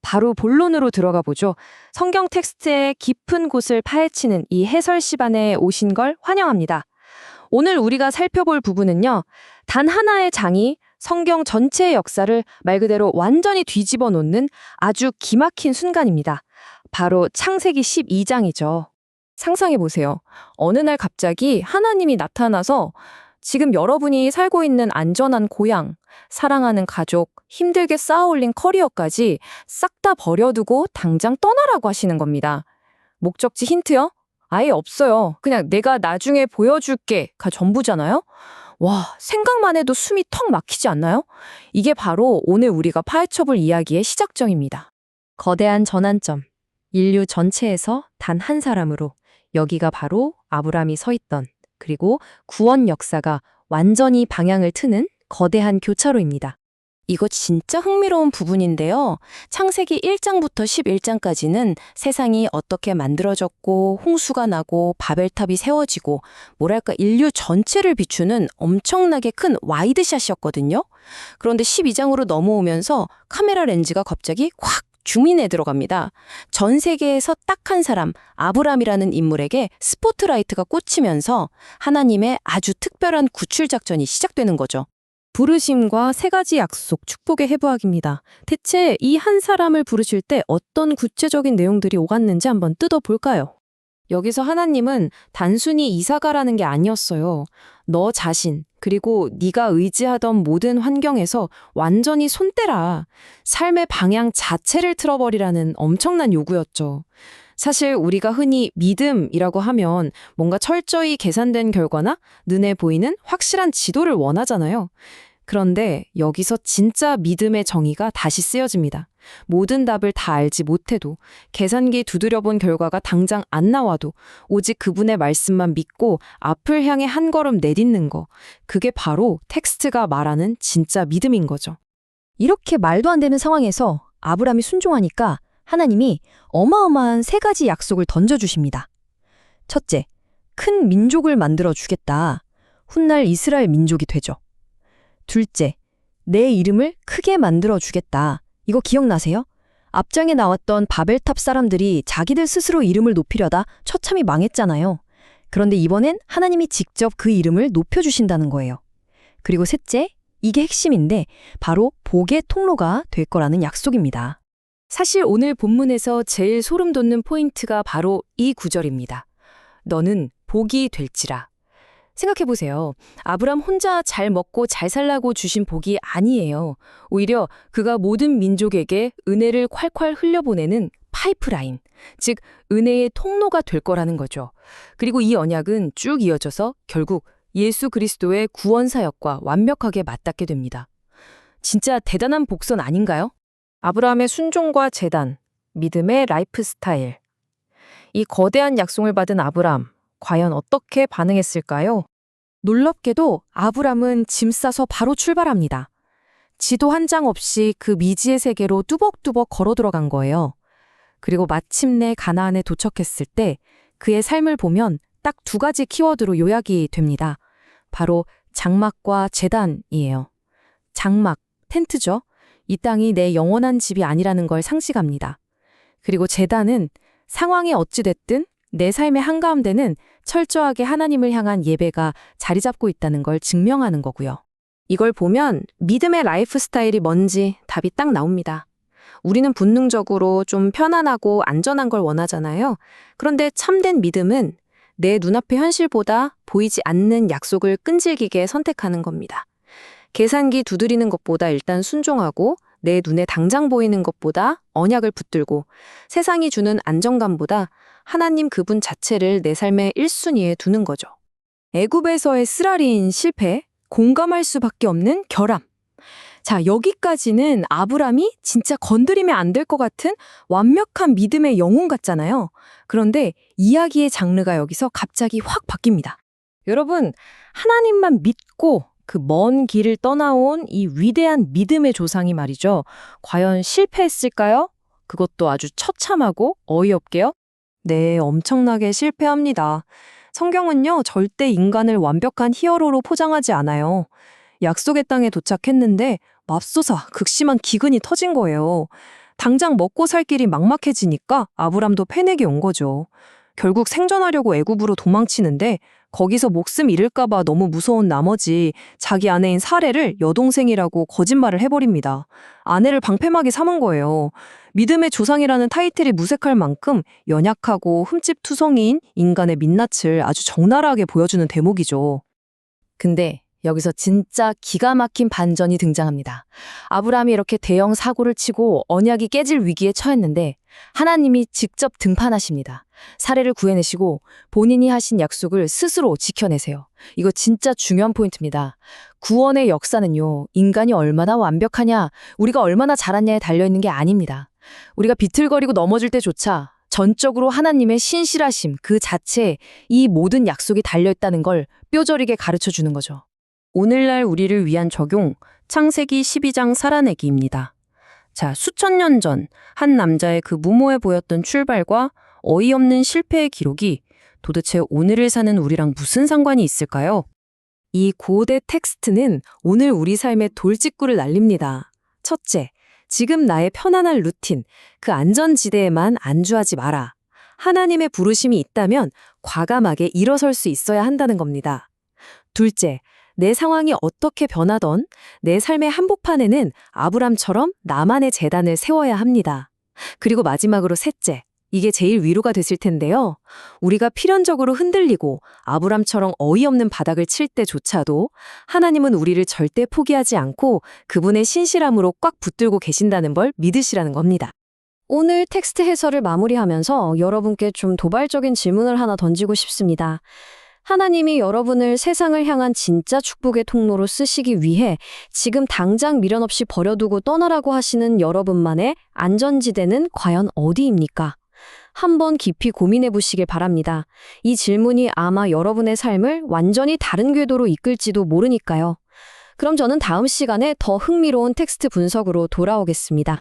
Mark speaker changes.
Speaker 1: 바로 본론으로 들어가 보죠. 성경 텍스트의 깊은 곳을 파헤치는 이 해설 시간에 오신 걸 환영합니다. 오늘 우리가 살펴볼 부분은요. 단 하나의 장이 성경 전체의 역사를 말 그대로 완전히 뒤집어 놓는 아주 기막힌 순간입니다. 바로 창세기 12장이죠. 상상해 보세요. 어느 날 갑자기 하나님이 나타나서 지금 여러분이 살고 있는 안전한 고향, 사랑하는 가족, 힘들게 쌓아올린 커리어까지 싹 다 버려두고 당장 떠나라고 하시는 겁니다. 목적지 힌트요? 아예 없어요. 그냥 내가 나중에 보여줄게가 전부잖아요? 와, 생각만 해도 숨이 턱 막히지 않나요? 이게 바로 오늘 우리가 파헤쳐볼 이야기의 시작점입니다. 거대한 전환점. 인류 전체에서 단 한 사람으로 여기가 바로 아브람이 서 있던 그리고 구원 역사가 완전히 방향을 트는 거대한 교차로입니다. 이거 진짜 흥미로운 부분인데요. 창세기 1장부터 11장까지는 세상이 어떻게 만들어졌고 홍수가 나고 바벨탑이 세워지고 뭐랄까 인류 전체를 비추는 엄청나게 큰 와이드샷이었거든요. 그런데 12장으로 넘어오면서 카메라 렌즈가 갑자기 확 줌인에 들어갑니다. 전 세계에서 딱 한 사람, 아브람이라는 인물에게 스포트라이트가 꽂히면서 하나님의 아주 특별한 구출 작전이 시작되는 거죠. 부르심과 세 가지 약속, 축복의 해부학입니다. 대체 이 한 사람을 부르실 때 어떤 구체적인 내용들이 오갔는지 한번 뜯어볼까요? 여기서 하나님은 단순히 이사가라는 게 아니었어요. 너 자신, 그리고 네가 의지하던 모든 환경에서 완전히 손 떼라. 삶의 방향 자체를 틀어버리라는 엄청난 요구였죠. 사실 우리가 흔히 믿음이라고 하면 뭔가 철저히 계산된 결과나 눈에 보이는 확실한 지도를 원하잖아요. 그런데 여기서 진짜 믿음의 정의가 다시 쓰여집니다. 모든 답을 다 알지 못해도 계산기 두드려본 결과가 당장 안 나와도 오직 그분의 말씀만 믿고 앞을 향해 한 걸음 내딛는 거. 그게 바로 텍스트가 말하는 진짜 믿음인 거죠.
Speaker 2: 이렇게 말도 안 되는 상황에서 아브람이 순종하니까 하나님이 어마어마한 세 가지 약속을 던져주십니다. 첫째, 큰 민족을 만들어 주겠다. 훗날 이스라엘 민족이 되죠. 둘째, 내 이름을 크게 만들어 주겠다. 이거 기억나세요? 앞장에 나왔던 바벨탑 사람들이 자기들 스스로 이름을 높이려다 처참히 망했잖아요. 그런데 이번엔 하나님이 직접 그 이름을 높여주신다는 거예요. 그리고 셋째, 이게 핵심인데 바로 복의 통로가 될 거라는 약속입니다.
Speaker 1: 사실 오늘 본문에서 제일 소름 돋는 포인트가 바로 이 구절입니다. 너는 복이 될지라. 생각해보세요. 아브람 혼자 잘 먹고 잘 살라고 주신 복이 아니에요. 오히려 그가 모든 민족에게 은혜를 콸콸 흘려보내는 파이프라인, 즉 은혜의 통로가 될 거라는 거죠. 그리고 이 언약은 쭉 이어져서 결국 예수 그리스도의 구원 사역과 완벽하게 맞닿게 됩니다. 진짜 대단한 복선 아닌가요? 아브라함의 순종과 재단, 믿음의 라이프 스타일. 이 거대한 약속을 받은 아브람, 과연 어떻게 반응했을까요? 놀랍게도 아브람은 짐 싸서 바로 출발합니다. 지도 한 장 없이 그 미지의 세계로 뚜벅뚜벅 걸어 들어간 거예요. 그리고 마침내 가나안에 도착했을 때 그의 삶을 보면 딱 두 가지 키워드로 요약이 됩니다. 바로 장막과 제단이에요. 장막, 텐트죠. 이 땅이 내 영원한 집이 아니라는 걸 상식합니다. 그리고 제단은 상황이 어찌됐든 내 삶의 한가운데는 철저하게 하나님을 향한 예배가 자리 잡고 있다는 걸 증명하는 거고요. 이걸 보면 믿음의 라이프 스타일이 뭔지 답이 딱 나옵니다. 우리는 본능적으로 좀 편안하고 안전한 걸 원하잖아요. 그런데 참된 믿음은 내 눈앞의 현실보다 보이지 않는 약속을 끈질기게 선택하는 겁니다. 계산기 두드리는 것보다 일단 순종하고 내 눈에 당장 보이는 것보다 언약을 붙들고 세상이 주는 안정감보다 하나님 그분 자체를 내 삶의 1순위에 두는 거죠. 애굽에서의 쓰라린 실패, 공감할 수밖에 없는 결함. 자, 여기까지는 아브람이 진짜 건드리면 안 될 것 같은 완벽한 믿음의 영웅 같잖아요. 그런데 이야기의 장르가 여기서 갑자기 확 바뀝니다. 여러분, 하나님만 믿고 그 먼 길을 떠나온 이 위대한 믿음의 조상이 말이죠. 과연 실패했을까요? 그것도 아주 처참하고 어이없게요? 네, 엄청나게 실패합니다. 성경은요, 절대 인간을 완벽한 히어로로 포장하지 않아요. 약속의 땅에 도착했는데 맙소사 극심한 기근이 터진 거예요. 당장 먹고 살 길이 막막해지니까 아브람도 패닉이 온 거죠. 결국 생존하려고 애굽으로 도망치는데 거기서 목숨 잃을까봐 너무 무서운 나머지 자기 아내인 사레를 여동생이라고 거짓말을 해버립니다. 아내를 방패막이 삼은 거예요. 믿음의 조상이라는 타이틀이 무색할 만큼 연약하고 흠집투성이인 인간의 민낯을 아주 적나라하게 보여주는 대목이죠.
Speaker 2: 근데 여기서 진짜 기가 막힌 반전이 등장합니다. 아브라함이 이렇게 대형 사고를 치고 언약이 깨질 위기에 처했는데 하나님이 직접 등판하십니다. 사례를 구해내시고 본인이 하신 약속을 스스로 지켜내세요. 이거 진짜 중요한 포인트입니다. 구원의 역사는요, 인간이 얼마나 완벽하냐, 우리가 얼마나 잘하냐에 달려있는 게 아닙니다. 우리가 비틀거리고 넘어질 때조차 전적으로 하나님의 신실하심 그 자체에 이 모든 약속이 달려있다는 걸 뼈저리게 가르쳐 주는 거죠.
Speaker 1: 오늘날 우리를 위한 적용, 창세기 12장 살아내기입니다. 자, 수천 년 전 한 남자의 그 무모해 보였던 출발과 어이없는 실패의 기록이 도대체 오늘을 사는 우리랑 무슨 상관이 있을까요? 이 고대 텍스트는 오늘 우리 삶의 돌직구를 날립니다. 첫째, 지금 나의 편안한 루틴, 그 안전지대에만 안주하지 마라. 하나님의 부르심이 있다면 과감하게 일어설 수 있어야 한다는 겁니다. 둘째, 내 상황이 어떻게 변하던 내 삶의 한복판에는 아브람처럼 나만의 제단을 세워야 합니다. 그리고 마지막으로 셋째, 이게 제일 위로가 됐을 텐데요. 우리가 필연적으로 흔들리고 아브람처럼 어이없는 바닥을 칠 때조차도 하나님은 우리를 절대 포기하지 않고 그분의 신실함으로 꽉 붙들고 계신다는 걸 믿으시라는 겁니다.
Speaker 2: 오늘 텍스트 해설을 마무리하면서 여러분께 좀 도발적인 질문을 하나 던지고 싶습니다. 하나님이 여러분을 세상을 향한 진짜 축복의 통로로 쓰시기 위해 지금 당장 미련 없이 버려두고 떠나라고 하시는 여러분만의 안전지대는 과연 어디입니까? 한번 깊이 고민해 보시길 바랍니다. 이 질문이 아마 여러분의 삶을 완전히 다른 궤도로 이끌지도 모르니까요. 그럼 저는 다음 시간에 더 흥미로운 텍스트 분석으로 돌아오겠습니다.